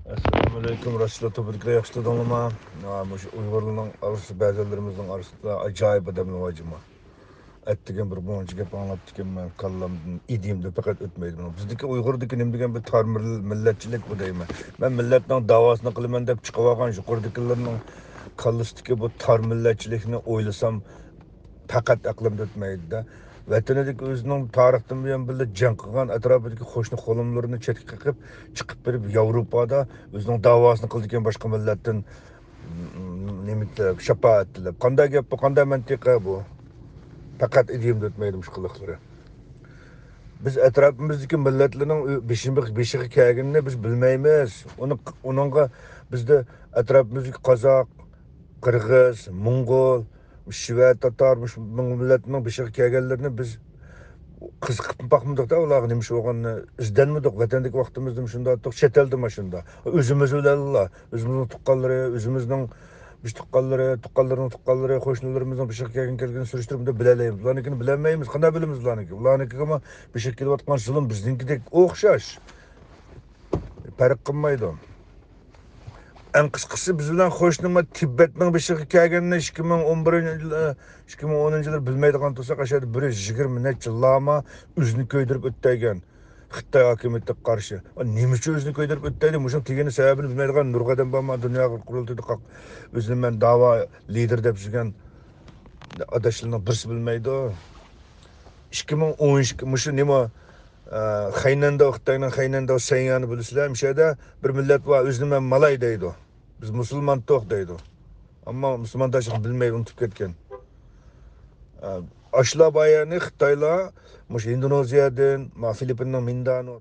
Assalamu alaikum. Rasulullah Topuk'la yakıştı donlama. Uygurluğun arası, bazılarımızın arasında acayip adamın vacıma. Ettiğim bir boncu gep anlattıkken ben kallamdan idimde fakat ötmeydi. Bizdeki Uygur'daki nimdigen bir tarmır milletçilik bu deyme. Ben milletten davasını kılımen dep çıkıvakan şu kurdikilerinin kallıstaki bu tar milletçilikini oylasam fakat aklımda ötmeydi de. Vatanidagi o'zining tarixdan buyon birga jang qilgan atrofidagi qo'shni qo'limlarini chetga qilib chiqib berib Yevropada o'zining davosini qildigan boshqa millatdan nima tilab shafaat tilab qanday gap bu qanday mantiqa bu faqat idiyimda o'tmaydi shu qiliqlari biz atrofimizdagi millatlarning beshiga kelganini biz bilmaymiz uningga bizda atrofimizdagi qozoq qirg'iz mo'ng'ul shvet tatar millatning beshiga kelganlarini biz qiziqib bakmadık da ularga nima bo'lganini izlanmadik vatandagi vaqtimizda shunda chet elda shunda o'zimiz bilanla o'zimizning tuqqanlari o'zimizning biz tuqqanlari qo'shnilarimizning bir şey kelgan surishtirib bilalaymiz ularnikini bilolmaymiz qanday bilamiz ularnikini bir şey kelayotgan zulm bizninkidek o'xshash farq qilmaydi en qisqasi biz bilan qo'shnima Tibetning beshiga kelganini 2010 yillar bilmaydigan bo'lsak ashada 120 necha lama o'zini ko'ydirib o'tgan Xitoy hokimiyatiga qarshi nima uchun o'zini ko'ydirib o'tdi mushu tegini sababini bilmaydigan nurg'adan bo'lma dunyo qurultayda o'zini men da'vo lider deb yurgan adashlarning birisi bilmaydi 2012 mushu nima Haynanda Xitoyning Haynanda Shenyani bilasizlar mishada bir millat var o'zini men malay deydi biz musulmon to'q deydi ammo musulmon tashini bilmay unutib ketgan ashla bayani Xitoylar mush Indoneziyadan Filippinning Mindano